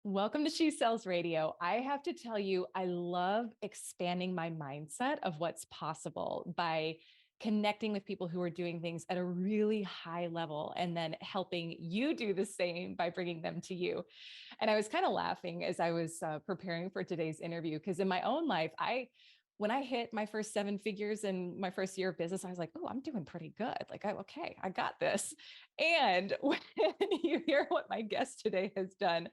Welcome to She Sells Radio. I have to tell you, I love expanding my mindset of what's possible by connecting with people who are doing things at a really high level and then helping you do the same by bringing them to you. And I was kind of laughing as I was preparing for today's interview because in my own life, when I hit my first seven figures in my first year of business, I was like, oh, I'm doing pretty good. Okay, I got this. And when you hear what my guest today has done,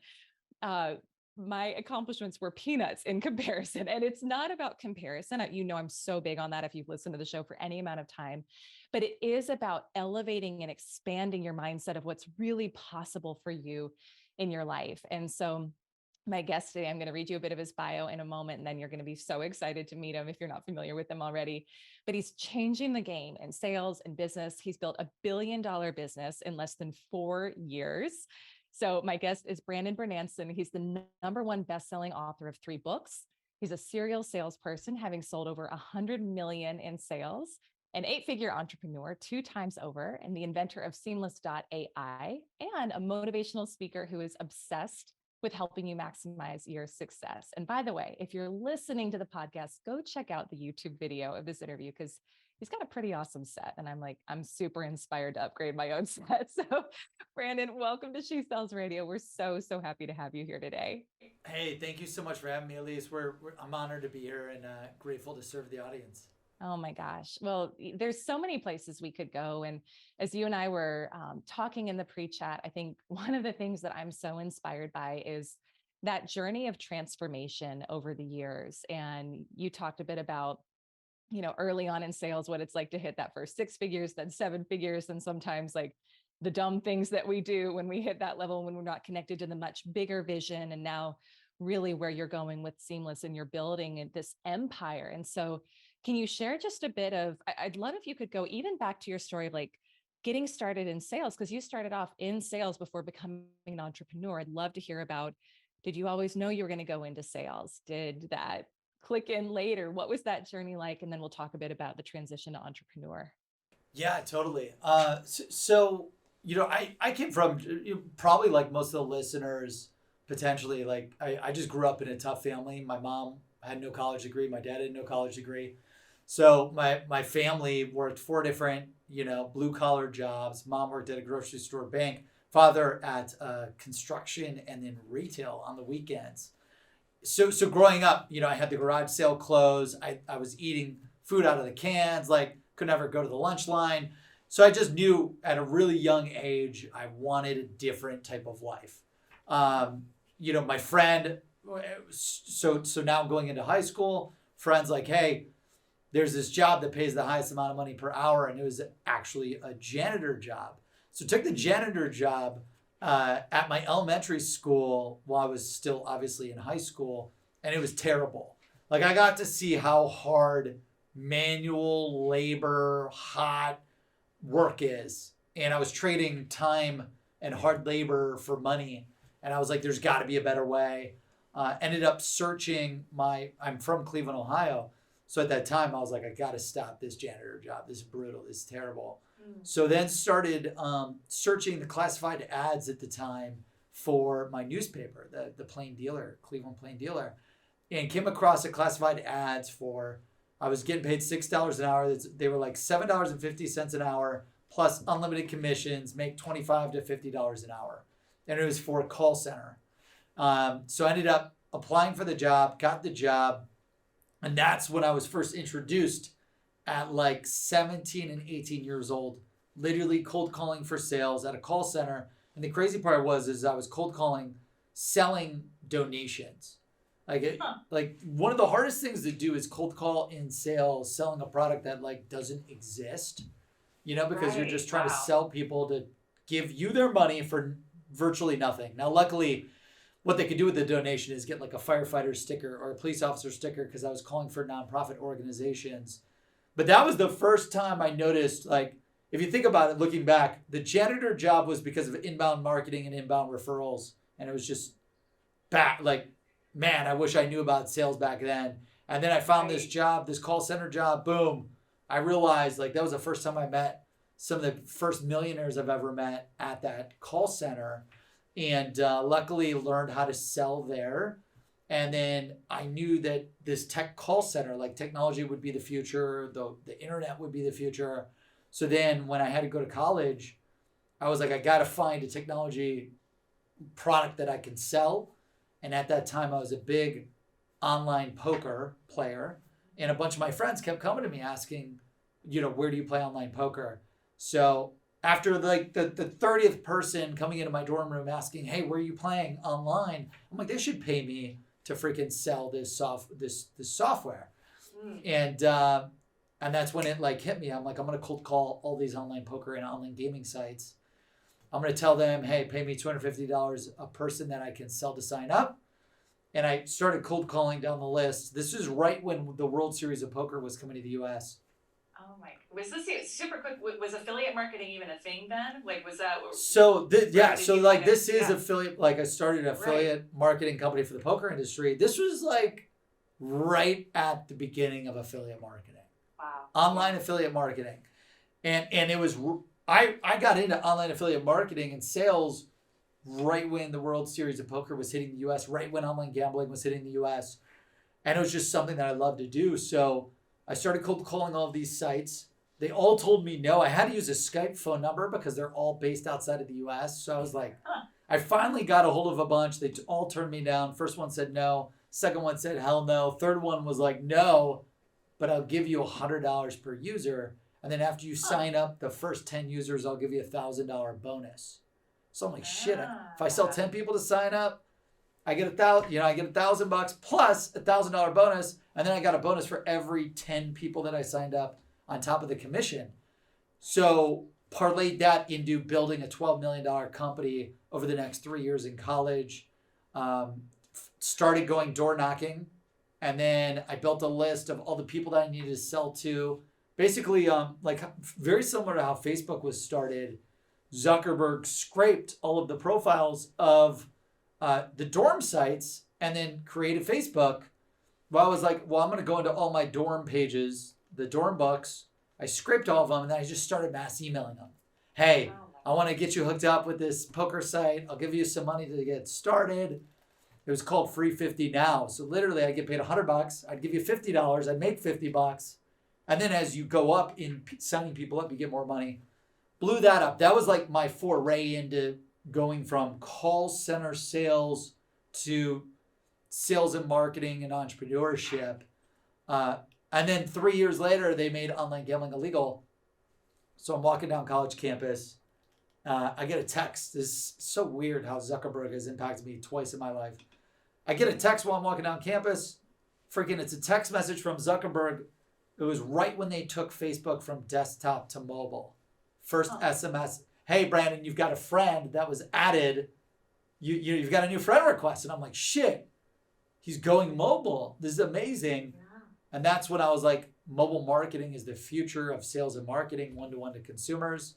uh, my accomplishments were peanuts in comparison. And it's not about comparison. I'm so big on that if you've listened to the show for any amount of time, but it is about elevating and expanding your mindset of what's really possible for you in your life. And so my guest today, I'm going to read you a bit of his bio in a moment, and then you're going to be so excited to meet him if you're not familiar with him already. But he's changing the game in sales and business. He's built $1 billion business in less than 4 years. So my guest is Brandon Bornancin. He's the number one best-selling author of 3 books. He's a serial salesperson, having sold over 100 million in sales, an 8-figure entrepreneur 2 times over, and the inventor of Seamless.ai, and a motivational speaker who is obsessed with helping you maximize your success. And by the way, if you're listening to the podcast, go check out the YouTube video of this interview because he's got a pretty awesome set. And I'm super inspired to upgrade my own set. So Brandon, welcome to She Sells Radio. We're so happy to have you here today. Hey, thank you so much for having me, Elyse. I'm honored to be here and grateful to serve the audience. Oh my gosh. Well, there's so many places we could go. And as you and I were talking in the pre-chat, I think one of the things that I'm so inspired by is that journey of transformation over the years. And you talked a bit about, early on in sales, what it's like to hit that first 6 figures, then 7 figures, and sometimes like the dumb things that we do when we hit that level, when we're not connected to the much bigger vision. And now really where you're going with Seamless and you're building this empire. And so can you share just a bit of, I'd love if you could go even back to your story of like getting started in sales, because you started off in sales before becoming an entrepreneur. I'd love to hear about, did you always know you were going to go into sales? Did that click in later? What was that journey like? And then we'll talk a bit about the transition to entrepreneur. Yeah, totally. I came from probably like most of the listeners, potentially, like I just grew up in a tough family. My mom had no college degree. My dad had no college degree. So my family worked 4 different, blue collar jobs. Mom worked at a grocery store, bank, father at construction, and then retail on the weekends. So growing up, I had the garage sale clothes. I was eating food out of the cans, like could never go to the lunch line. So I just knew at a really young age, I wanted a different type of life. My friend, so now going into high school, friends like, hey, there's this job that pays the highest amount of money per hour. And it was actually a janitor job. So took the janitor job at my elementary school while I was still obviously in high school. And it was terrible. Like I got to see how hard manual labor, hot work is. And I was trading time and hard labor for money. And I was like, there's got to be a better way. Ended up searching I'm from Cleveland, Ohio. So at that time, I was like, I got to stop this janitor job. This is brutal. This is terrible. So then started searching the classified ads at the time for my newspaper, the Plain Dealer, Cleveland Plain Dealer, and came across a classified ads I was getting paid $6 an hour. They were like $7.50 an hour plus unlimited commissions, make $25 to $50 an hour. And it was for a call center. So I ended up applying for the job, got the job. And that's when I was first introduced at like 17 and 18 years old, literally cold calling for sales at a call center. And the crazy part is I was cold calling, selling donations. Like one of the hardest things to do is cold call in sales, selling a product that like doesn't exist, because you're just trying to sell people to give you their money for virtually nothing. Now, luckily, what they could do with the donation is get like a firefighter sticker or a police officer sticker because I was calling for nonprofit organizations. But that was the first time I noticed, like, if you think about it, looking back, the janitor job was because of inbound marketing and inbound referrals. And it was just man, I wish I knew about sales back then. And then I found this job, this call center job, boom. I realized like that was the first time I met some of the first millionaires I've ever met at that call center. and luckily learned how to sell there. And then I knew that this tech call center, like technology would be the future, the internet would be the future. So then when I had to go to college, I was like, I got to find a technology product that I can sell. And at that time, I was a big online poker player. And a bunch of my friends kept coming to me asking, where do you play online poker? So after like the 30th person coming into my dorm room asking, hey, where are you playing online? I'm like, they should pay me to freaking sell this software. And that's when it like hit me. I'm like, I'm going to cold call all these online poker and online gaming sites. I'm going to tell them, hey, pay me $250 a person that I can sell to sign up. And I started cold calling down the list. This is right when the World Series of Poker was coming to the US. Oh my, was this super quick? Was affiliate marketing even a thing then? Like, was that? This is affiliate, like I started an affiliate marketing company for the poker industry. This was like right at the beginning of affiliate marketing. Wow. Online affiliate marketing. And it was, I got into online affiliate marketing and sales right when the World Series of Poker was hitting the US, right when online gambling was hitting the US. And it was just something that I loved to do. So I started cold calling all of these sites. They all told me no. I had to use a Skype phone number because they're all based outside of the US. So I was like, I finally got a hold of a bunch. They all turned me down. First one said no. Second one said hell no. Third one was like, no, but I'll give you $100 per user. And then after you sign up the first 10 users, I'll give you $1,000 bonus. So I'm like, shit, if I sell 10 people to sign up, I get $1,000 plus $1,000 bonus. And then I got a bonus for every 10 people that I signed up on top of the commission. So parlayed that into building a $12 million company over the next 3 years in college. Started going door knocking. And then I built a list of all the people that I needed to sell to. Basically, like very similar to how Facebook was started, Zuckerberg scraped all of the profiles of the dorm sites and then created Facebook. Well, I was like, well, I'm going to go into all my dorm pages, the dorm books. I scraped all of them, and then I just started mass emailing them. Hey, I want to get you hooked up with this poker site. I'll give you some money to get started. It was called Free 50 Now. So literally, I get paid $100. I'd give you $50. I'd make $50. And then as you go up in signing people up, you get more money. Blew that up. That was like my foray into going from call center sales to sales and marketing and entrepreneurship. And then 3 years later, they made online gambling illegal. So I'm walking down college campus. I get a text. This is so weird how Zuckerberg has impacted me twice in my life. I get a text while I'm walking down campus. It's a text message from Zuckerberg. It was right when they took Facebook from desktop to mobile. First SMS. Hey, Brandon, you've got a friend that was added. You've got a new friend request. And I'm like, shit, he's going mobile. This is amazing. Yeah. And that's when I was like, mobile marketing is the future of sales and marketing, one-to-one to consumers.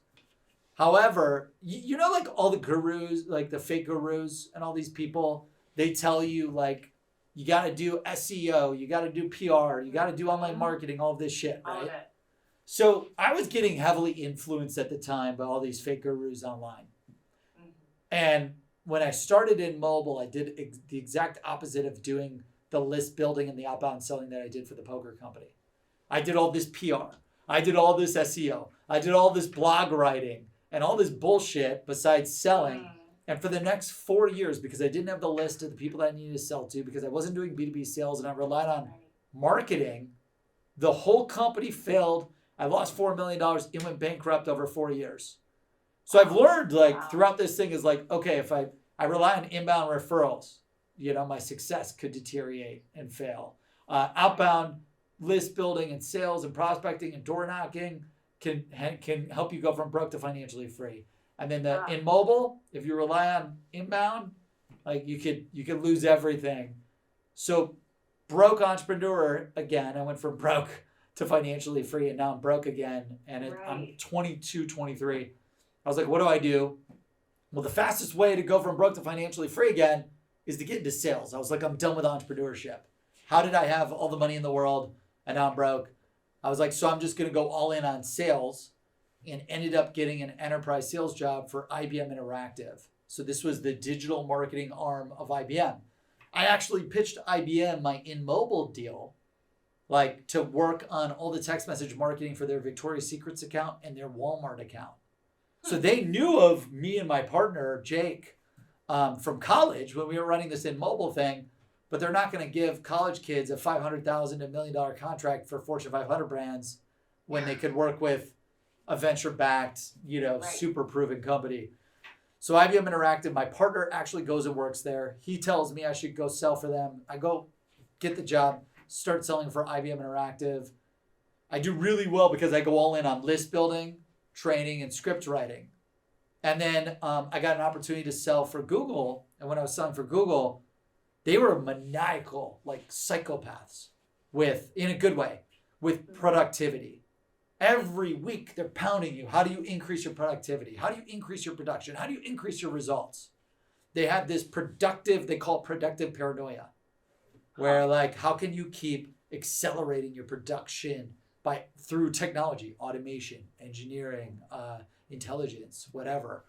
However, like all the gurus, like the fake gurus and all these people, they tell you like, you got to do SEO, you got to do PR, you got to do online marketing, all of this shit, right? So I was getting heavily influenced at the time by all these fake gurus online. Mm-hmm. And when I started in mobile, I did the exact opposite of doing the list building and the outbound selling that I did for the poker company. I did all this PR. I did all this SEO. I did all this blog writing and all this bullshit besides selling. And for the next 4 years, because I didn't have the list of the people that I needed to sell to, because I wasn't doing B2B sales and I relied on marketing, the whole company failed. I lost $4 million. It went bankrupt over 4 years. So I've learned throughout this thing is like, okay, if I rely on inbound referrals, my success could deteriorate and fail. Outbound list building and sales and prospecting and door knocking can help you go from broke to financially free. And then in mobile, if you rely on inbound, like you could lose everything. So broke entrepreneur again, I went from broke to financially free, and now I'm broke again. And I'm 22, 23. I was like, what do I do? Well, the fastest way to go from broke to financially free again is to get into sales. I was like, I'm done with entrepreneurship. How did I have all the money in the world and now I'm broke? I was like, so I'm just going to go all in on sales, and ended up getting an enterprise sales job for IBM Interactive. So this was the digital marketing arm of IBM. I actually pitched IBM my InMobile deal, like to work on all the text message marketing for their Victoria's Secrets account and their Walmart account. So they knew of me and my partner, Jake, from college when we were running this InMobile thing, but they're not going to give college kids a $500,000 to $1 million contract for Fortune 500 brands when they could work with a venture-backed, super proven company. So IBM Interactive, my partner actually goes and works there. He tells me I should go sell for them. I go get the job, start selling for IBM Interactive. I do really well because I go all in on list building, training, and script writing. And then I got an opportunity to sell for Google. And when I was selling for Google, they were maniacal, like psychopaths in a good way, with productivity. Every week they're pounding you. How do you increase your productivity? How do you increase your production? How do you increase your results? They have this they call it productive paranoia, where like, how can you keep accelerating your production through technology, automation, engineering, intelligence, whatever.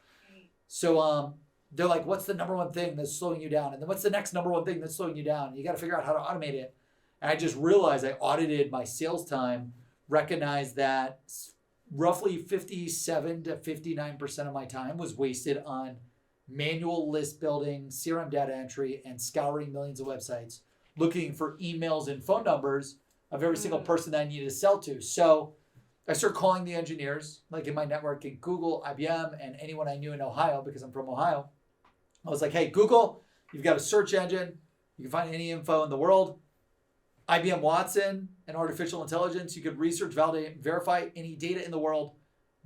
So they're like, what's the number one thing that's slowing you down? And then what's the next number one thing that's slowing you down? You got to figure out how to automate it. And I just realized I audited my sales time, recognized that roughly 57 to 59% of my time was wasted on manual list building, CRM data entry, and scouring millions of websites, looking for emails and phone numbers of every single person that I needed to sell to. So I started calling the engineers, like in my network in Google, IBM, and anyone I knew in Ohio, because I'm from Ohio. I was like, hey, Google, you've got a search engine. You can find any info in the world. IBM Watson and artificial intelligence, you could research, validate, and verify any data in the world.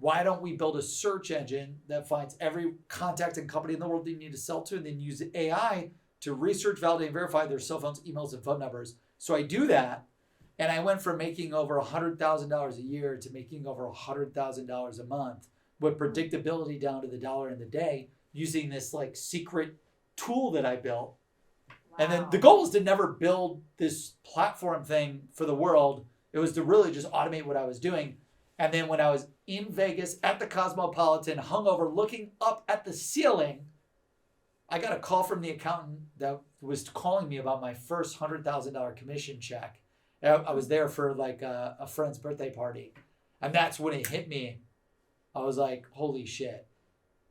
Why don't we build a search engine that finds every contact and company in the world that you need to sell to, and then use AI to research, validate, and verify their cell phones, emails, and phone numbers? So I do that. And I went from making over $100,000 a year to making over $100,000 a month with predictability down to the dollar in the day using this like secret tool that I built. Wow. And then the goal was to never build this platform thing for the world. It was to really just automate what I was doing. And then when I was in Vegas at the Cosmopolitan, hungover, looking up at the ceiling, I got a call from the accountant that was calling me about my first $100,000 commission check. I was there for like a friend's birthday party. And that's when it hit me. I was like, holy shit.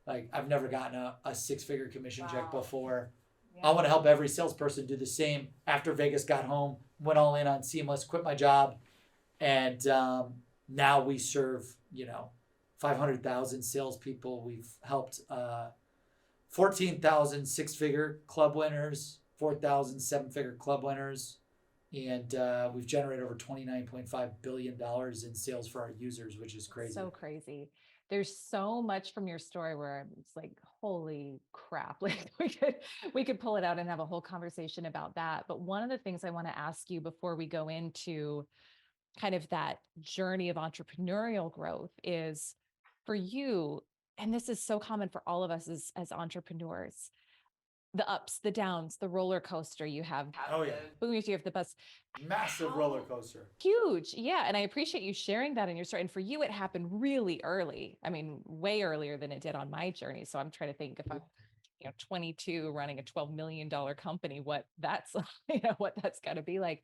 Like, I've never gotten a six-figure commission check before. Yeah. I want to help every salesperson do the same. After Vegas got home, went all in on Seamless, quit my job. And now we serve, 500,000 salespeople. We've helped 14,000 six-figure club winners, 4,000 seven-figure club winners. And we've generated over $29.5 billion in sales for our users, which is crazy. So crazy. There's so much from your story where it's like, holy crap. Like we could pull it out and have a whole conversation about that. But one of the things I want to ask you before we go into kind of that journey of entrepreneurial growth is for you, and this is so common for all of us as entrepreneurs, the ups, the downs, the roller coaster. You have you have the bus, massive roller coaster, huge. Yeah. And I appreciate you sharing that in your story. And for you, it happened really early. I mean, way earlier than it did on my journey. So I'm trying to think, if I'm 22 running a $12 million company, what that's what that's got to be like.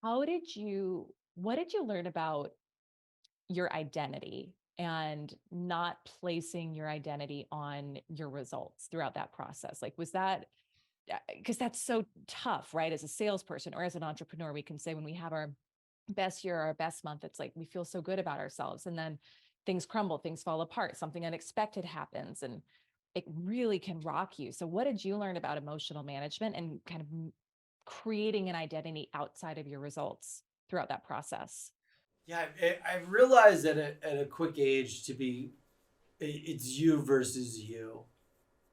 What did you learn about your identity and not placing your identity on your results throughout that process? Like, was that, because that's so tough, right? As a salesperson or as an entrepreneur, we can say when we have our best year, our best month, it's like, we feel so good about ourselves. And then things crumble, things fall apart, something unexpected happens, and it really can rock you. So what did you learn about emotional management and kind of creating an identity outside of your results throughout that process? Yeah, I realized at a quick age it's you versus you.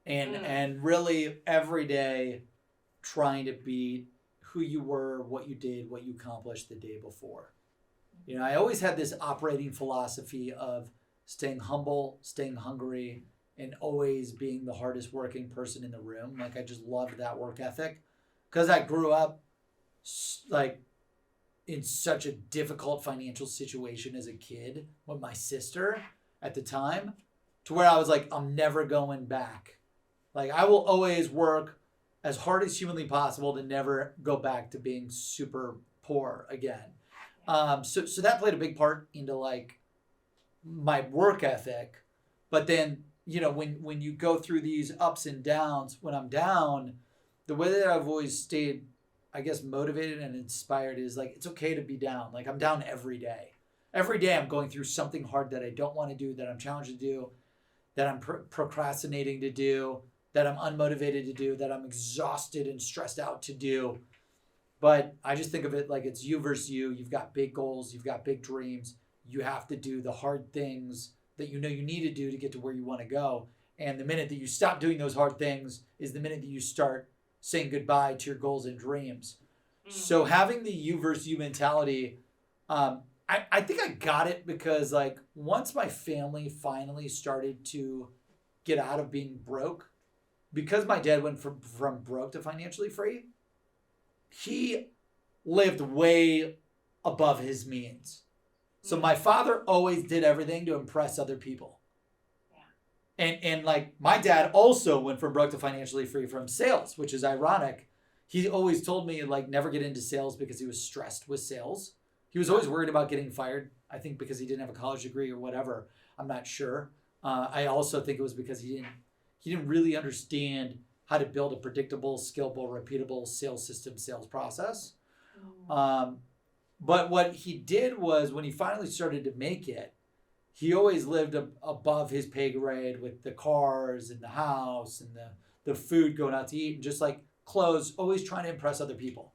And really every day trying to be who you were, what you did, what you accomplished the day before. I always had this operating philosophy of staying humble, staying hungry, and always being the hardest working person in the room. Like, I just loved that work ethic because I grew up like in such a difficult financial situation as a kid with my sister at the time, to where I was like, I'm never going back. Like I will always work as hard as humanly possible to never go back to being super poor again. So that played a big part into like my work ethic. But then, you know, when you go through these ups and downs, when I'm down, the way that I've always stayed, I guess, motivated and inspired is like, it's okay to be down. Like I'm down every day. Every day I'm going through something hard that I don't want to do, that I'm challenged to do, that I'm procrastinating to do, that I'm unmotivated to do, that I'm exhausted and stressed out to do. But I just think of it like it's you versus you. You've got big goals. You've got big dreams. You have to do the hard things that you know you need to do to get to where you want to go. And the minute that you stop doing those hard things is the minute that you start saying goodbye to your goals and dreams. So having the you versus you mentality, I think I got it because like once my family finally started to get out of being broke, because my dad went from broke to financially free, he lived way above his means. So my father always did everything to impress other people. And like my dad also went from broke to financially free from sales, which is ironic. He always told me like never get into sales because he was stressed with sales. He was always worried about getting fired. I think because he didn't have a college degree or whatever. I'm not sure. I also think it was because he didn't really understand how to build a predictable, scalable, repeatable sales system, sales process. But what he did was when he finally started to make it, he always lived above his pay grade with the cars and the house and the food going out to eat and just like clothes, always trying to impress other people.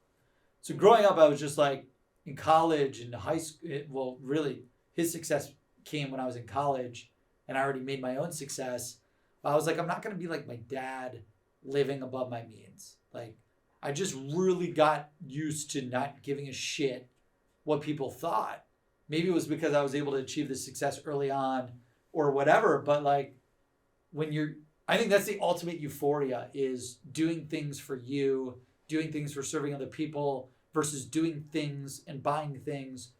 So growing up, I was just like in college and high school. Well, really, his success came when I was in college and I already made my own success. I was like, I'm not going to be like my dad living above my means. Like, I just really got used to not giving a shit what people thought. Maybe it was because I was able to achieve this success early on or whatever. But like I think that's the ultimate euphoria is doing things for you, doing things for serving other people versus doing things and buying things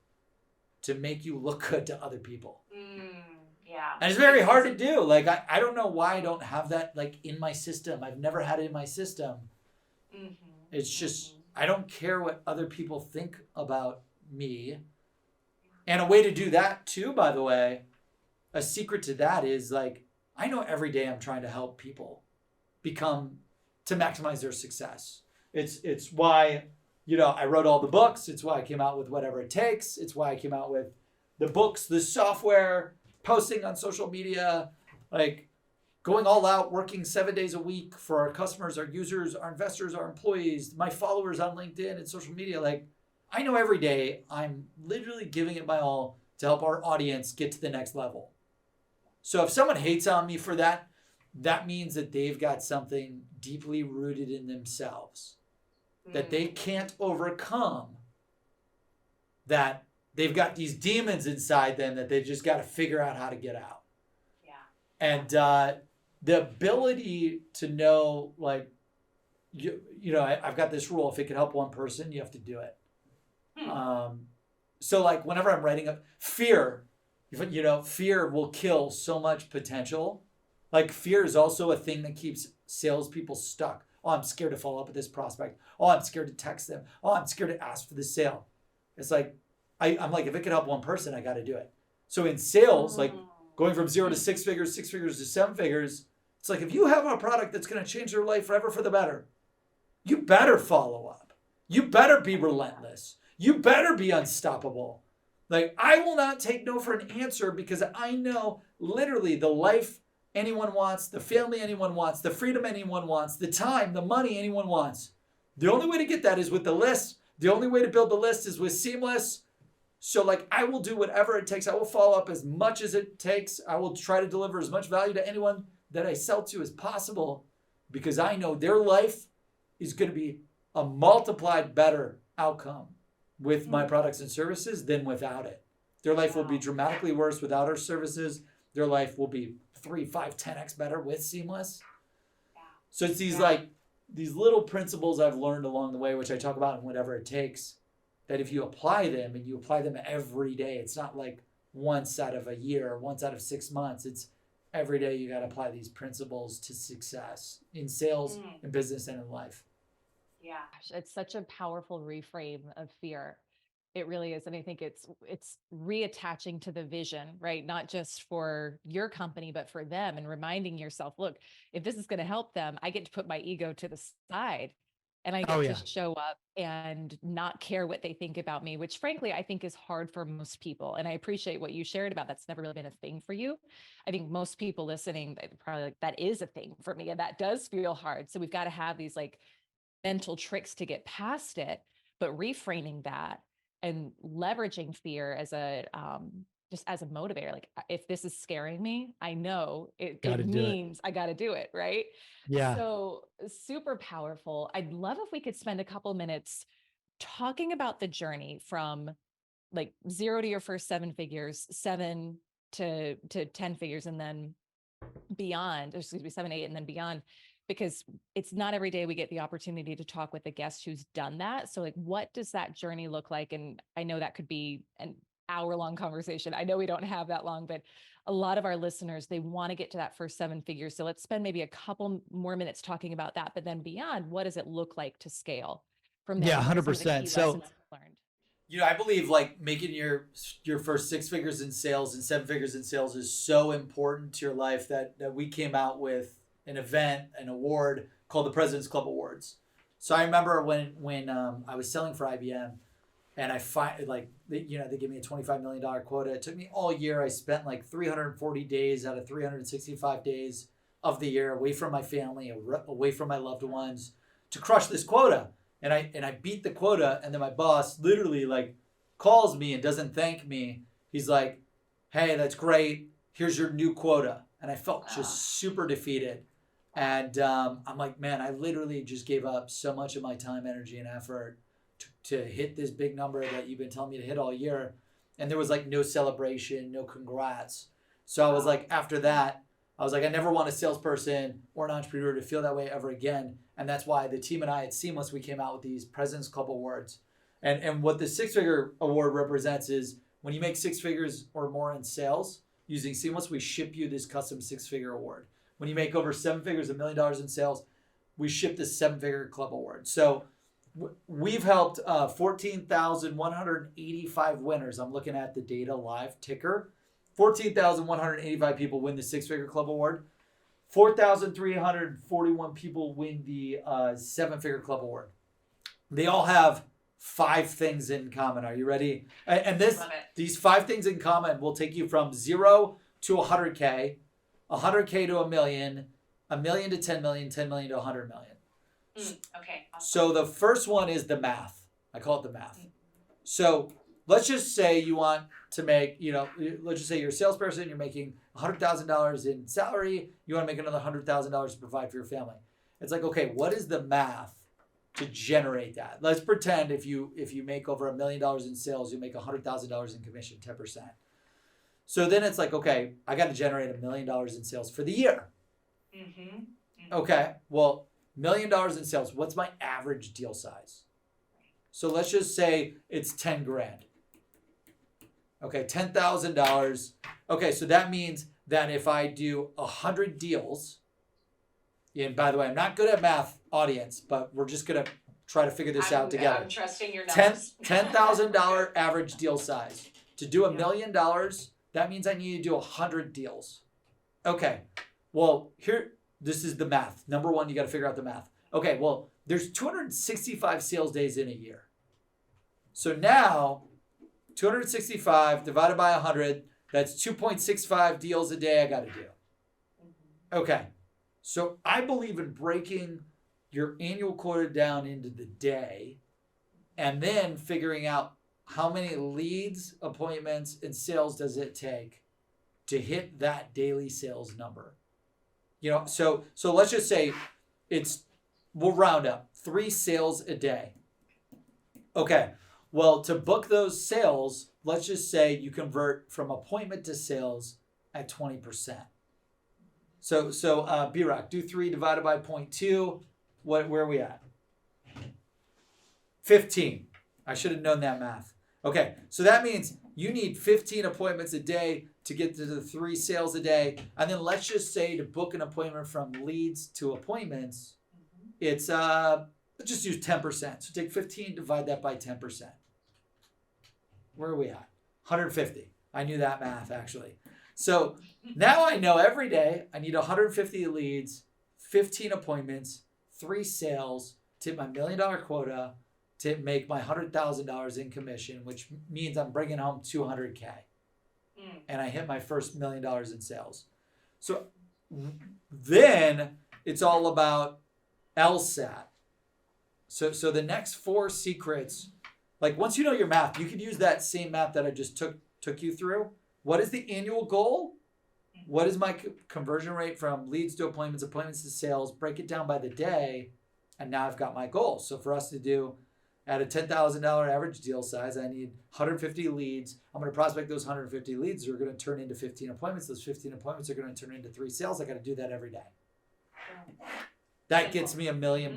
to make you look good to other people. Yeah. And it's very hard to do. Like, I don't know why I don't have that like in my system. I've never had it in my system. It's just, I don't care what other people think about me. And a way to do that too, by the way, a secret to that is like, I know every day I'm trying to help people to maximize their success. It's why, you know, I wrote all the books. It's why I came out with Whatever It Takes. It's why I came out with the books, the software, posting on social media, like going all out, working 7 days a week for our customers, our users, our investors, our employees, my followers on LinkedIn and social media. Like, I know every day I'm literally giving it my all to help our audience get to the next level. So if someone hates on me for that, that means that they've got something deeply rooted in themselves that they can't overcome, that they've got these demons inside them that they just got to figure out how to get out. And the ability to know, like, you know, I've got this rule. If it can help one person, you have to do it. So like whenever I'm writing up fear, you know, fear will kill so much potential. Like fear is also a thing that keeps salespeople stuck. Oh, I'm scared to follow up with this prospect. Oh, I'm scared to text them. Oh, I'm scared to ask for the sale. It's like, I'm like, if it can help one person, I got to do it. So in sales, like going from 0 to 6 figures, 6 figures to 7 figures, it's like, if you have a product that's going to change their life forever for the better, you better follow up. You better be relentless. You better be unstoppable. Like, I will not take no for an answer because I know literally the life anyone wants, the family anyone wants, the freedom anyone wants, the time, the money anyone wants. The only way to get that is with the list. The only way to build the list is with Seamless. So like, I will do whatever it takes. I will follow up as much as it takes. I will try to deliver as much value to anyone that I sell to as possible because I know their life is going to be a multiplied better outcome with my products and services than without it. Their life will be dramatically worse without our services. Their life will be 3, 5, 10x better with Seamless. So it's these like these little principles I've learned along the way, which I talk about in Whatever It Takes, that if you apply them and you apply them every day, it's not like once out of a year or once out of 6 months. It's every day you got to apply these principles to success in sales, in business, and in life. Yeah. Gosh, it's such a powerful reframe of fear. It really is. And I think it's reattaching to the vision, right? Not just for your company, but for them, and reminding yourself, look, if this is going to help them, I get to put my ego to the side and I get to show up and not care what they think about me, which frankly, I think is hard for most people. And I appreciate what you shared about that's never really been a thing for you. I think most people listening, probably like, that is a thing for me. And that does feel hard. So we've got to have these like mental tricks to get past it, but reframing that and leveraging fear as a just as a motivator. Like if this is scaring me, I know it means I got to do it. Right. Yeah. So super powerful. I'd love if we could spend a couple minutes talking about the journey from like 0 to your first 7 figures, 7 to 10 figures, and then beyond, or excuse me, 7, 8, and then beyond, because it's not every day we get the opportunity to talk with a guest who's done that. So like, what does that journey look like? And I know that could be an hour-long conversation. I know we don't have that long, but a lot of our listeners, they want to get to that first 7 figures. So let's spend maybe a couple more minutes talking about that, but then beyond, what does it look like to scale from there? Yeah, 100%. So learned. You know, I believe like making your first 6 figures in sales and 7 figures in sales is so important to your life that we came out with an event, an award called the President's Club Awards. So I remember when I was selling for IBM, and I find like they gave me a $25 million quota. It took me all year. I spent like 340 days out of 365 days of the year away from my family, away from my loved ones, to crush this quota. And I beat the quota, and then my boss literally like calls me and doesn't thank me. He's like, "Hey, that's great. Here's your new quota." And I felt just super defeated. And I'm like, man, I literally just gave up so much of my time, energy, and effort to hit this big number that you've been telling me to hit all year. And there was like no celebration, no congrats. So I was like, after that, I was like, I never want a salesperson or an entrepreneur to feel that way ever again. And that's why the team and I at Seamless, we came out with these President's Club Awards. And what the 6-figure award represents is when you make 6 figures or more in sales using Seamless, we ship you this custom 6-figure award. When you make over 7 figures, $1 million in sales, we ship this 7-figure club award. So we've helped 14,185 winners. I'm looking at the data live ticker. 14,185 people win the 6-figure club award. 4,341 people win the 7-figure club award. They all have 5 things in common. Are you ready? And these 5 things in common will take you from 0 to 100K, 100K to $1 million, $1 million to 10 million, 10 million to 100 million. Okay. Awesome. So the first one is the math. I call it the math. So let's just say you want to make, let's just say you're a salesperson, you're making $100,000 in salary, you want to make another $100,000 to provide for your family. It's like, okay, what is the math to generate that? Let's pretend if you make over $1 million in sales, you make $100,000 in commission, 10%. So then it's like, okay, I got to generate $1 million in sales for the year. Okay, well, $1 million in sales, what's my average deal size? So let's just say it's 10 grand. Okay, $10,000. Okay, so that means that if I do 100 deals, and by the way, I'm not good at math, audience, but we're just going to try to figure this out together. I'm trusting your numbers. $10,000 average deal size. To do $1 million, that means I need to do 100 deals. Okay, well, this is the math. Number one, you got to figure out the math. Okay, well, there's 265 sales days in a year. So now, 265 divided by 100, that's 2.65 deals a day I got to do. Okay, so I believe in breaking your annual quota down into the day and then figuring out how many leads, appointments, and sales does it take to hit that daily sales number. So let's just say we'll round up 3 sales a day. Okay, well, to book those sales, let's just say you convert from appointment to sales at 20%. So B-Rock, do 3 divided by 0.2. Where are we at? 15. I should have known that math. Okay, so that means you need 15 appointments a day to get to the 3 sales a day. And then let's just say to book an appointment from leads to appointments, it's, let's just use 10%. So take 15, divide that by 10%. Where are we at? 150. I knew that math actually. So now I know every day I need 150 leads, 15 appointments, 3 sales to hit my $1 million quota, to make my $100,000 in commission, which means I'm bringing home $200K. And I hit my first $1 million in sales. So then it's all about LSAT. So the next 4 secrets, like once you know your math, you could use that same math that I just took you through. What is the annual goal? What is my conversion rate from leads to appointments, appointments to sales? Break it down by the day, and now I've got my goal. So for us to do at a $10,000 average deal size, I need 150 leads. I'm going to prospect those 150 leads. They're going to turn into 15 appointments. Those 15 appointments are going to turn into 3 sales. I got to do that every day. That gets me $1 million.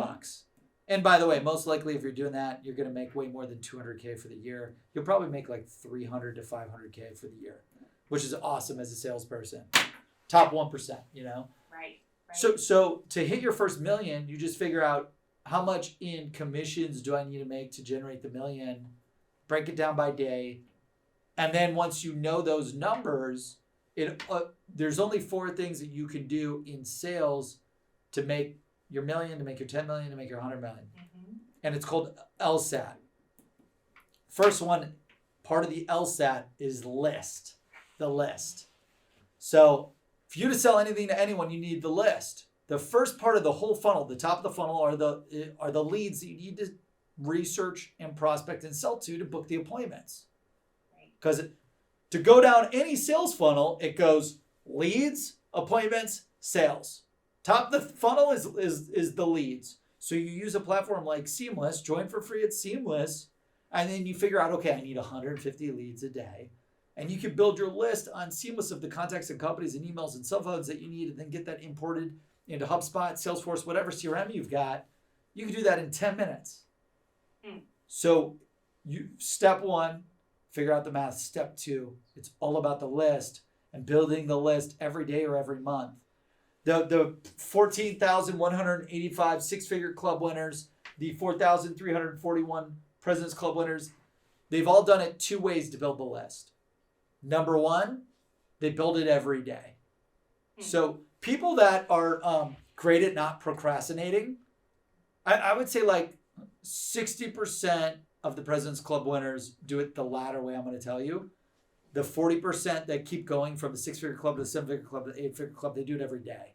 And by the way, most likely if you're doing that, you're going to make way more than 200K for the year. You'll probably make like 300 to 500K for the year, which is awesome as a salesperson. Top 1%, you know? Right. So to hit your first $1 million, you just figure out how much in commissions do I need to make to generate the $1 million, break it down by day. And then once you know those numbers, there's only 4 things that you can do in sales to make your $1 million, to make your $10 million, to make your $100 million. And it's called LSAT. First one, part of the LSAT is the list. So for you to sell anything to anyone, you need the list. The first part of the whole funnel, the top of the funnel, are the leads that you need to research and prospect and sell to book the appointments. Because to go down any sales funnel, it goes leads, appointments, sales. Top of the funnel is the leads. So you use a platform like Seamless, join for free at Seamless, and then you figure out, okay, I need 150 leads a day. And you can build your list on Seamless of the contacts and companies and emails and cell phones that you need, and then get that imported into HubSpot, Salesforce, whatever CRM you've got. You can do that in 10 minutes. So step 1, figure out the math. Step 2, it's all about the list and building the list every day or every month. The 14,185 6-figure club winners, the 4,341 President's Club winners, they've all done it 2 ways to build the list. Number 1, they build it every day. So people that are great at not procrastinating, I would say like 60% of the President's Club winners do it the latter way I'm going to tell you. The 40% that keep going from the 6-figure club to the 7-figure club to the 8-figure club, they do it every day.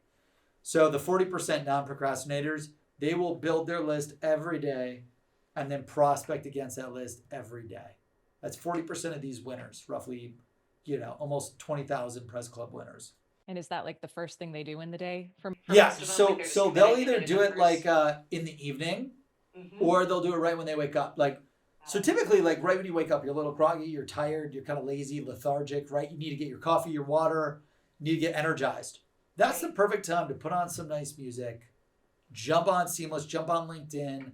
So the 40% non-procrastinators, they will build their list every day and then prospect against that list every day. That's 40% of these winners, roughly, almost 20,000 Pres Club winners. And is that like the first thing they do in the day? Yeah, so they'll either do it like in the evening, or they'll do it right when they wake up. So typically, like right when you wake up, you're a little groggy, you're tired, you're kind of lazy, lethargic, right? You need to get your coffee, your water, you need to get energized. That's the perfect time to put on some nice music, jump on Seamless, jump on LinkedIn,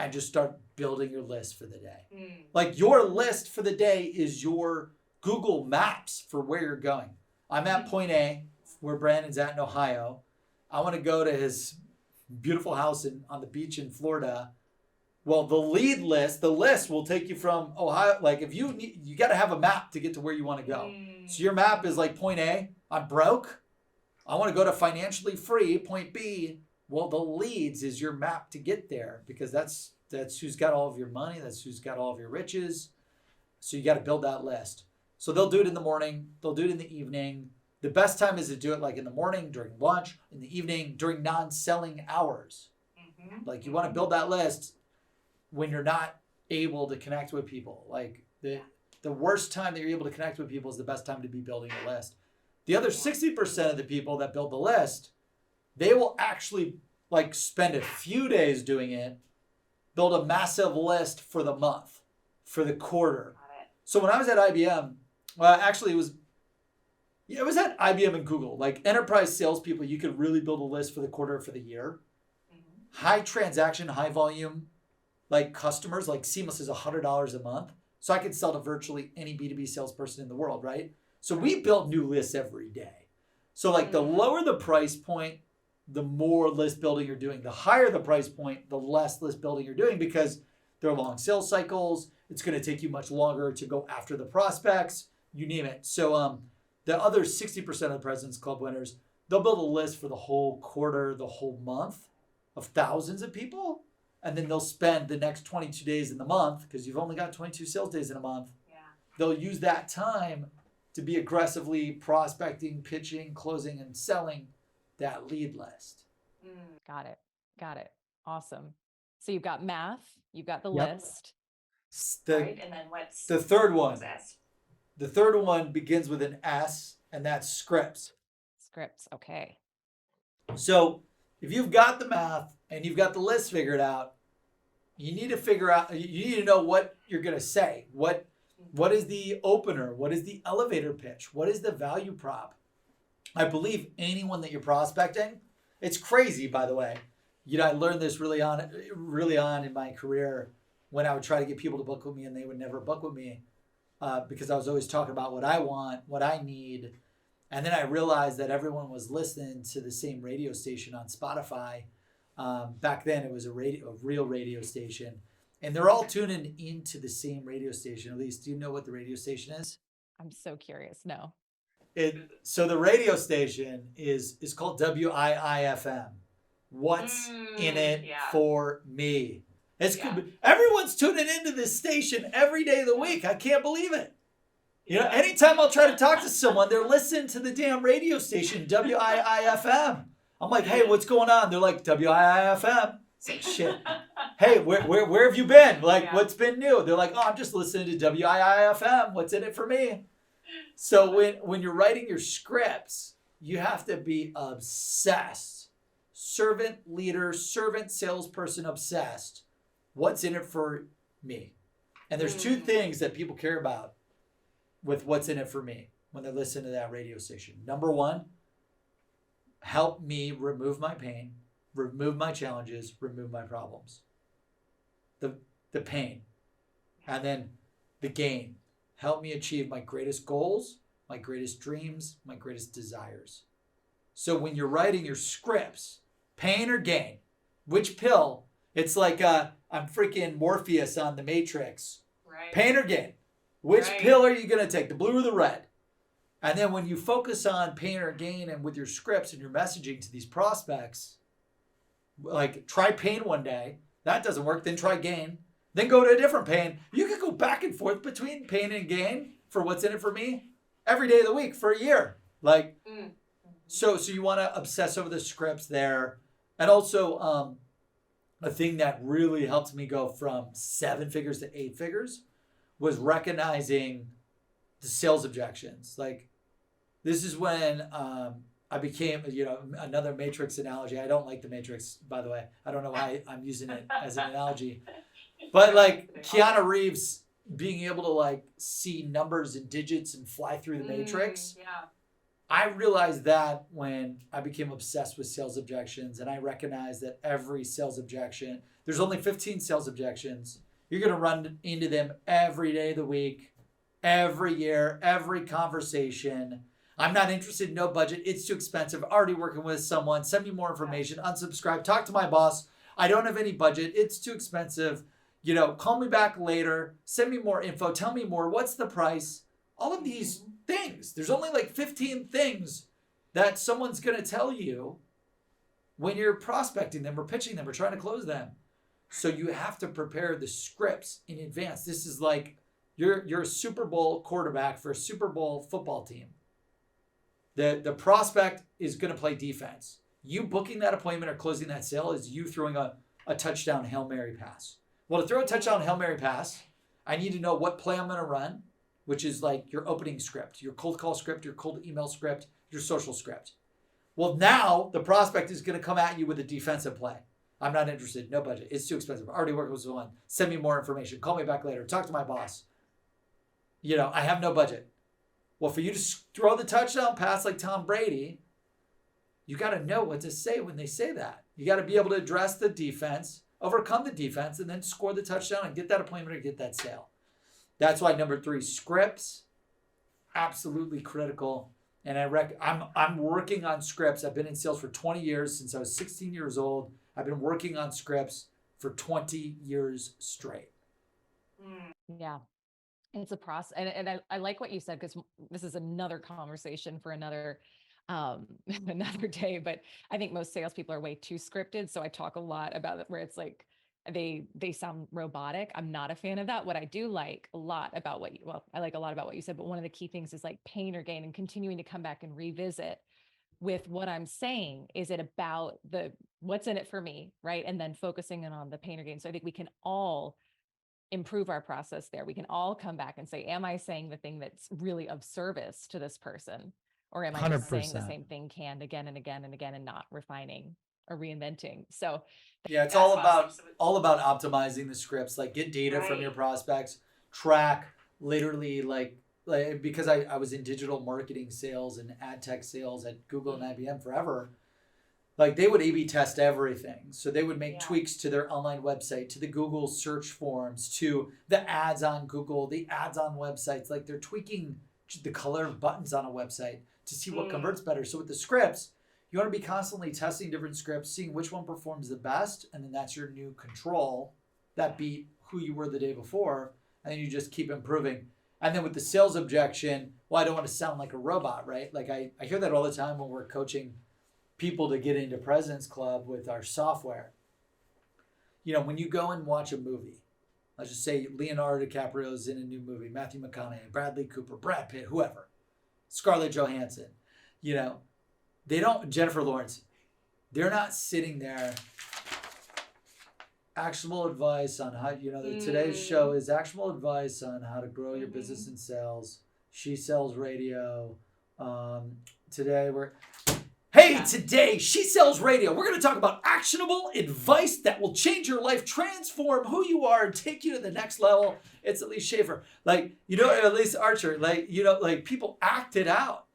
and just start building your list for the day. Like your list for the day is your Google Maps for where you're going. I'm at point A, where Brandon's at in Ohio. I want to go to his beautiful house on the beach in Florida. Well, the list will take you from Ohio. Like if you got to have a map to get to where you want to go. So your map is like point A, I'm broke. I want to go to financially free, point B. Well, the leads is your map to get there, because that's who's got all of your money. That's who's got all of your riches. So you got to build that list. So they'll do it in the morning. They'll do it in the evening. The best time is to do it like in the morning, during lunch, in the evening, during non-selling hours. Like you want to build that list when you're not able to connect with people. Like the worst time that you're able to connect with people is the best time to be building a list. The other 60% of the people that build the list, they will actually like spend a few days doing it, build a massive list for the month, for the quarter. So when I was at IBM, well, actually it was at IBM and Google. Like enterprise salespeople, you could really build a list for the quarter, for the year. High transaction, high volume, like customers, like Seamless is $100 a month. So I could sell to virtually any B2B salesperson in the world, right? So we built new lists every day. So like the lower the price point, the more list building you're doing. The higher the price point, the less list building you're doing, because they're long sales cycles. It's going to take you much longer to go after the prospects, you name it. So the other 60% of the President's Club winners, they'll build a list for the whole quarter, the whole month of thousands of people. And then they'll spend the next 22 days in the month, because you've only got 22 sales days in a month. Yeah. They'll use that time to be aggressively prospecting, pitching, closing, and selling that lead list. Got it. Awesome. So you've got math, you've got the Yep. list. Right. And then what's The third one. what's S? The third one begins with an S, and that's scripts. Scripts. Okay. So if you've got the math and you've got the list figured out, you need to know what you're going to say. What is the opener? What is the elevator pitch? What is the value prop? I believe anyone that you're prospecting, it's crazy, by the way. I learned this really on in my career, when I would try to get people to book with me and they would never book with me, because I was always talking about what I want, what I need. And then I realized that everyone was listening to the same radio station on Spotify. Back then it was a real radio station. And they're all tuning into the same radio station. Elyse, do you know what the radio station is? I'm so curious. No. So the radio station is called WIIFM. What's in it for me? Everyone's tuning into this station every day of the week. I can't believe it. Anytime I'll try to talk to someone, they're listening to the damn radio station, WIIFM. I'm like, hey, what's going on? They're like, WIIFM. It's like, shit. Hey, where have you been? Like, what's been new? They're like, oh, I'm just listening to WIIFM. What's in it for me? So when you're writing your scripts, you have to be obsessed. Servant leader, servant salesperson obsessed. What's in it for me? And there's two things that people care about with what's in it for me when they listen to that radio station. Number one, help me remove my pain, remove my challenges, remove my problems. The pain. And then the gain. Help me achieve my greatest goals, my greatest dreams, my greatest desires. So when you're writing your scripts, pain or gain, which pill? It's like I'm freaking Morpheus on the Matrix. Right. Pain or gain? Which pill are you going to take, the blue or the red? And then when you focus on pain or gain, and with your scripts and your messaging to these prospects, like try pain one day, that doesn't work, then try gain, then go to a different pain. You can go back and forth between pain and gain for what's in it for me every day of the week for a year. So you want to obsess over the scripts there. And also a thing that really helped me go from 7 figures to 8 figures was recognizing the sales objections. Like, this is when I became, another Matrix analogy. I don't like the Matrix, by the way. I don't know why I'm using it as an analogy. But like Keanu Reeves being able to like see numbers and digits and fly through the Matrix. Yeah. I realized that when I became obsessed with sales objections, and I recognized that every sales objection, there's only 15 sales objections. You're going to run into them every day of the week, every year, every conversation. I'm not interested, no budget, it's too expensive, already working with someone, send me more information, unsubscribe, talk to my boss, I don't have any budget, it's too expensive, call me back later, send me more info, tell me more, what's the price? All of these things. There's only like 15 things that someone's going to tell you when you're prospecting them or pitching them or trying to close them. So you have to prepare the scripts in advance. This is like you're a Super Bowl quarterback for a Super Bowl football team. The prospect is going to play defense. You booking that appointment or closing that sale is you throwing a touchdown Hail Mary pass. Well, to throw a touchdown Hail Mary pass, I need to know what play I'm going to run, which is like your opening script, your cold call script, your cold email script, your social script. Well, now the prospect is going to come at you with a defensive play. I'm not interested. No budget. It's too expensive. I already worked with someone. Send me more information. Call me back later. Talk to my boss. I have no budget. Well, for you to throw the touchdown pass like Tom Brady, you got to know what to say when they say that. You got to be able to address the defense, overcome the defense, and then score the touchdown and get that appointment or get that sale. That's why number 3, scripts, absolutely critical. And I'm working on scripts. I've been in sales for 20 years, since I was 16 years old. I've been working on scripts for 20 years straight. Yeah. It's a process. And I like what you said, because this is another conversation for another another day. But I think most salespeople are way too scripted. So I talk a lot about it where it's like they sound robotic. I'm not a fan of that. What I do like a lot about I like a lot about what you said, but one of the key things is like pain or gain, and continuing to come back and revisit with what I'm saying. Is it about what's in it for me, right? And then focusing in on the pain or gain. So I think we can all improve our process there. We can all come back and say, am I saying the thing that's really of service to this person? Or am I just saying the 100%. same thing canned again and again and again and not refining or reinventing? So Yeah, it's That's all about optimizing the scripts. Like, get data from your prospects, track literally like because I was in digital marketing sales and ad tech sales at Google and IBM forever. Like, they would A/B test everything. So they would make tweaks to their online website, to the Google search forms, to the ads on Google, the ads on websites. Like, they're tweaking the color of buttons on a website to see what converts better. So with the scripts, you want to be constantly testing different scripts, seeing which one performs the best. And then that's your new control that beat who you were the day before. And then you just keep improving. And then with the sales objection, well, I don't want to sound like a robot, right? Like, I hear that all the time when we're coaching people to get into President's Club with our software. You know, when you go and watch a movie, let's just say Leonardo DiCaprio's in a new movie, Matthew McConaughey, Bradley Cooper, Brad Pitt, whoever, Scarlett Johansson, you know, Jennifer Lawrence, they're not sitting there, actionable advice on how, today's show is actionable advice on how to grow your business in sales. She sells radio. Today She Sells Radio. We're going to talk about actionable advice that will change your life, transform who you are, and take you to the next level. It's Elyse Schaefer. Like, Elyse Archer. Like, people act it out.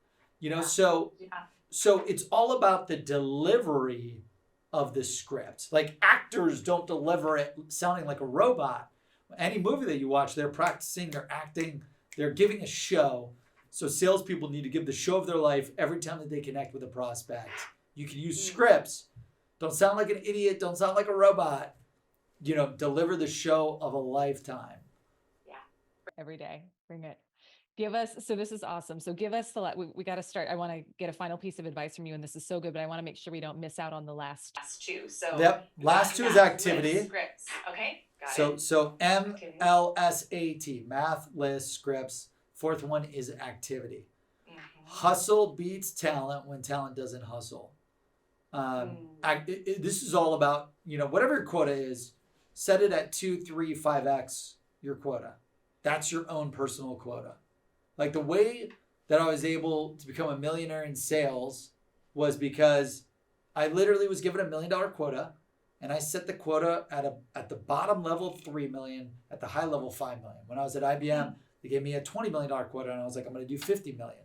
So it's all about the delivery of the script. Like, actors don't deliver it sounding like a robot. Any movie that you watch, they're practicing, they're acting, they're giving a show. So salespeople need to give the show of their life every time that they connect with a prospect. You can use scripts. Don't sound like an idiot. Don't sound like a robot. Deliver the show of a lifetime. Yeah. Every day. Bring it. So this is awesome. So give us we got to start. I want to get a final piece of advice from you, and this is so good, but I want to make sure we don't miss out on the last two. So last two is activity. Scripts. Okay. Got it. So MLSAT, math, list, scripts. Fourth one is activity. Hustle beats talent when talent doesn't hustle. This is all about, whatever your quota is, set it at 2, 3, 5x your quota. That's your own personal quota. Like, the way that I was able to become a millionaire in sales was because I literally was given $1 million quota, and I set the quota at the bottom level 3 million, at the high level 5 million. When I was at IBM, they gave me a $20 million quota, and I was like, I'm going to do 50 million.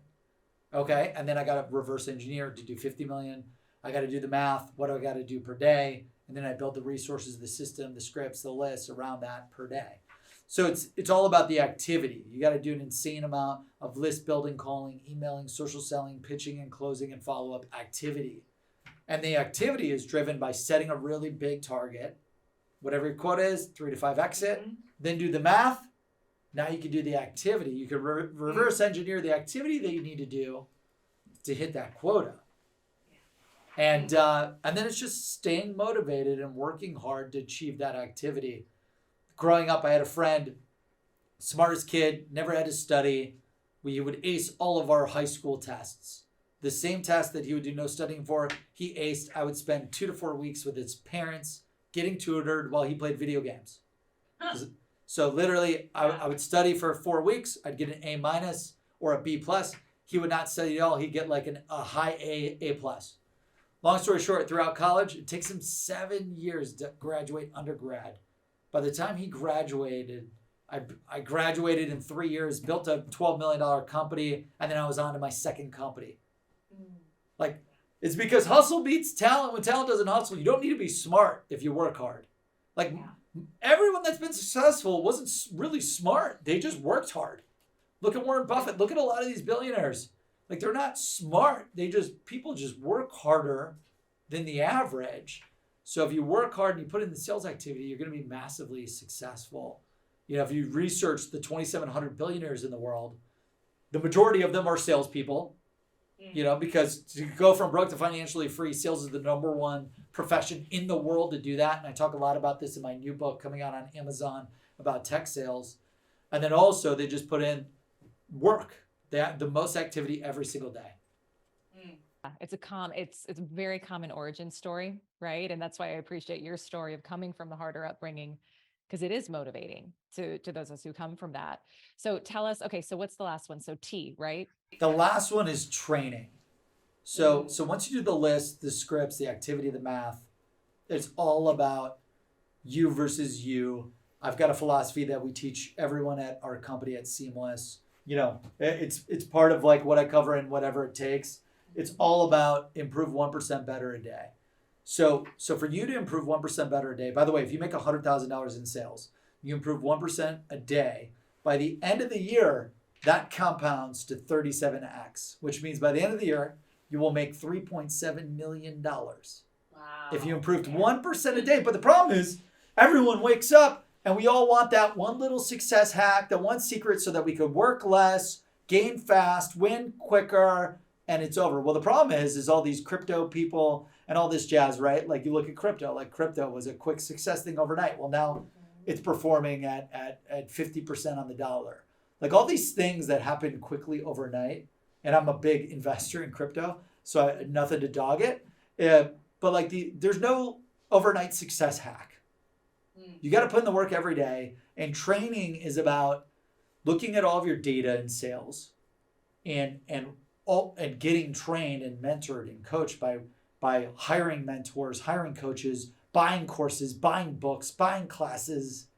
Okay. And then I got to reverse engineer to do 50 million. I got to do the math. What do I got to do per day? And then I built the resources, the system, the scripts, the lists around that per day. So it's all about the activity. You got to do an insane amount of list building, calling, emailing, social selling, pitching and closing and follow-up activity. And the activity is driven by setting a really big target, whatever your quota is, 3 to 5x it, then do the math. Now you can do the activity. You can reverse engineer the activity that you need to do to hit that quota. And then it's just staying motivated and working hard to achieve that activity. Growing up, I had a friend, smartest kid, never had to study. We would ace all of our high school tests. The same test that he would do no studying for, he aced. I would spend 2 to 4 weeks with his parents getting tutored while he played video games. So literally, I would study for 4 weeks. I'd get an A- or a B+. He would not study at all. He'd get like a high A+. Long story short, throughout college, it takes him 7 years to graduate undergrad. By the time he graduated, I graduated in 3 years, built a $12 million company, and then I was on to my second company. Like, it's because hustle beats talent when talent doesn't hustle. You don't need to be smart if you work hard. Like, Everyone that's been successful wasn't really smart. They just worked hard. Look at Warren Buffett. Look at a lot of these billionaires. Like, they're not smart. People just work harder than the average. So if you work hard and you put in the sales activity, you're going to be massively successful. If you research the 2,700 billionaires in the world, the majority of them are salespeople. Because to go from broke to financially free, sales is the number one profession in the world to do that. And I talk a lot about this in my new book coming out on Amazon about tech sales. And then also they just put in work, the most activity every single day. It's a very common origin story, right? And that's why I appreciate your story of coming from the harder upbringing, because it is motivating to those of us who come from that. So tell us, okay, so what's the last one? So T, right? The last one is training. So once you do the list, the scripts, the activity, the math, it's all about you versus you. I've got a philosophy that we teach everyone at our company at Seamless. It's part of like what I cover in Whatever It Takes. It's all about improve 1% better a day. So for you to improve 1% better a day, by the way, if you make $100,000 in sales, you improve 1% a day. By the end of the year, that compounds to 37x, which means by the end of the year, you will make $3.7 million. Wow. If you improved 1% a day. But the problem is everyone wakes up and we all want that one little success hack, that one secret so that we could work less, gain fast, win quicker, and it's over. Well, the problem is all these crypto people and all this jazz, right? Like you look at crypto, like crypto was a quick success thing overnight. Well, now it's performing at 50% on the dollar. Like all these things that happen quickly overnight, and I'm a big investor in crypto, so I nothing to dog it. But like there's no overnight success hack. You got to put in the work every day, and training is about looking at all of your data in sales, and getting trained and mentored and coached by hiring mentors, hiring coaches, buying courses, buying books, buying classes,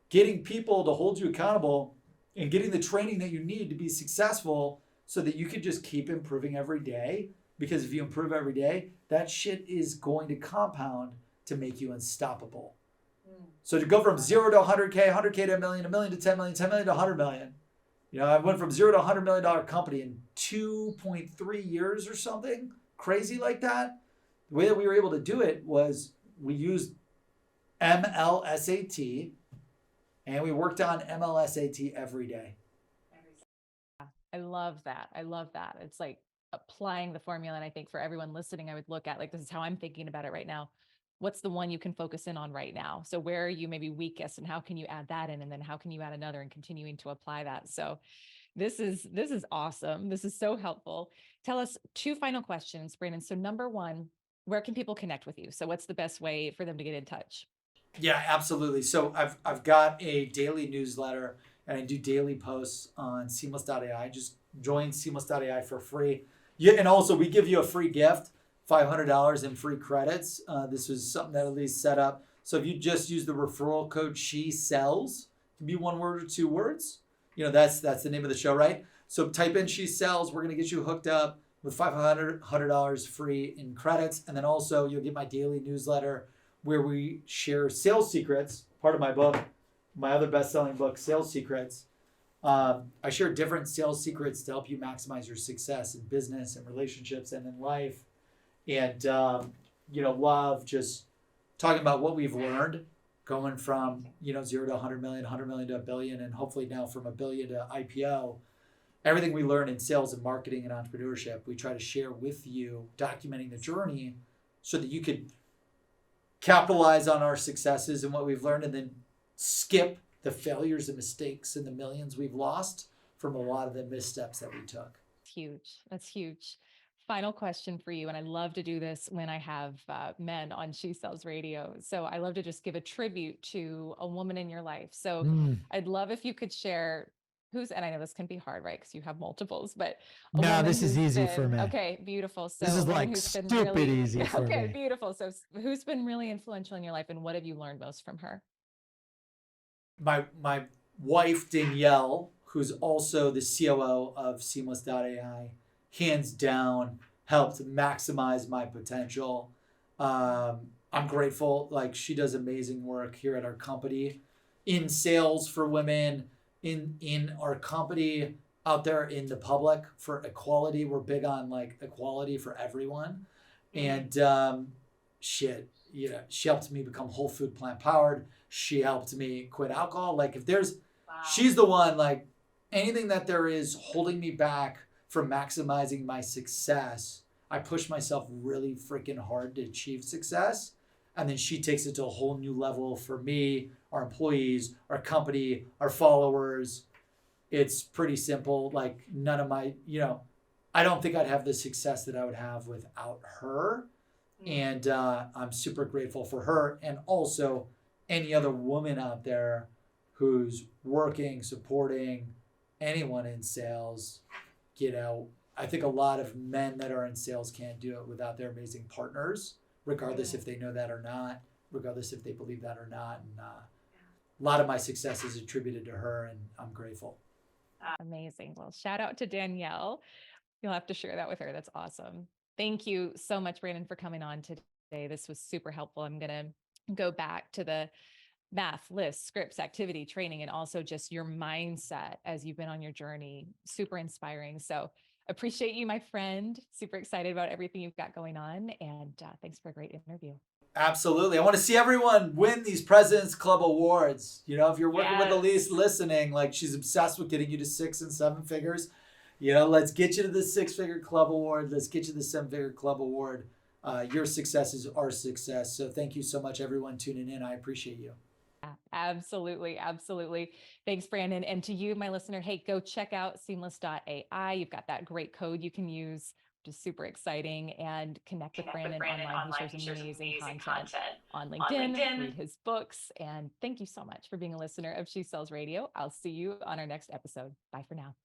getting people to hold you accountable, and getting the training that you need to be successful so that you can just keep improving every day. Because if you improve every day, that shit is going to compound to make you unstoppable. So to go from 0 to 100K, 100K to $1 million, $1 million to 10 million, 10 million to 100 million. I went from 0 to $100 million company in 2.3 years or something crazy like that. The way that we were able to do it was we used MLSAT, and we worked on MLSAT every day. I love that. It's like applying the formula. And I think for everyone listening, I would look at, like, this is how I'm thinking about it right now. What's the one you can focus in on right now? So where are you maybe weakest, and how can you add that in? And then how can you add another, and continuing to apply that? So this is awesome. This is so helpful. Tell us 2 final questions, Brandon. So number 1, where can people connect with you? So what's the best way for them to get in touch? Yeah, absolutely. So I've got a daily newsletter, and I do daily posts on seamless.ai. Just join seamless.ai for free. Yeah, and also we give you a free gift, $500 in free credits. This was something that Elyse set up. So if you just use the referral code She Sells, it can be 1 word or 2 words. That's the name of the show, right? So type in She Sells. We're going to get you hooked up with $500 free in credits. And then also you'll get my daily newsletter where we share sales secrets, part of my book, my other best-selling book, Sales Secrets. I share different sales secrets to help you maximize your success in business and relationships and in life. And, love just talking about what we've learned going from, 0 to 100 million, 100 million to $1 billion, and hopefully now from $1 billion to IPO. Everything we learn in sales and marketing and entrepreneurship, we try to share with you, documenting the journey so that you could capitalize on our successes and what we've learned, and then skip the failures and mistakes and the millions we've lost from a lot of the missteps that we took. Huge. That's huge. Final question for you. And I love to do this when I have men on She Sells Radio. So I love to just give a tribute to a woman in your life. So I'd love if you could share and I know this can be hard, right? Because you have multiples, but no, this is easy for me. Okay, beautiful. So this is like stupid easy for me. Okay, beautiful. So who's been really influential in your life, and what have you learned most from her? My wife, Danielle, who's also the COO of Seamless.ai, hands down helped maximize my potential. I'm grateful. Like, she does amazing work here at our company in sales for women, in our company out there in the public for equality. We're big on like equality for everyone. And shit, she helped me become whole food plant powered. She helped me quit alcohol. Like, if there's, she's the one, like, anything that there is holding me back from maximizing my success, I push myself really freaking hard to achieve success. And then she takes it to a whole new level for me, our employees, our company, our followers. It's pretty simple. Like, none of my, I don't think I'd have the success that I would have without her. And I'm super grateful for her, and also any other woman out there who's working, supporting anyone in sales. I think a lot of men that are in sales can't do it without their amazing partners, regardless if they know that or not, regardless if they believe that or not. And a lot of my success is attributed to her, and I'm grateful. Amazing. Well, shout out to Danielle. You'll have to share that with her. That's awesome. Thank you so much, Brandon, for coming on today. This was super helpful. I'm going to go back to the math, lists, scripts, activity, training, and also just your mindset as you've been on your journey. Super inspiring. So appreciate you, my friend. Super excited about everything you've got going on. And thanks for a great interview. Absolutely. I want to see everyone win these President's Club awards. If you're working with Elyse listening, like, she's obsessed with getting you to 6 and 7 figures. Let's get you to the 6-figure club award. Let's get you to the 7-figure club award. Your success is our success. So thank you so much, everyone tuning in. I appreciate you. Absolutely. Absolutely. Thanks, Brandon. And to you, my listener, hey, go check out seamless.ai. You've got that great code you can use, which is super exciting, and connect with Brandon online. He shares amazing content on LinkedIn, read his books. And thank you so much for being a listener of She Sells Radio. I'll see you on our next episode. Bye for now.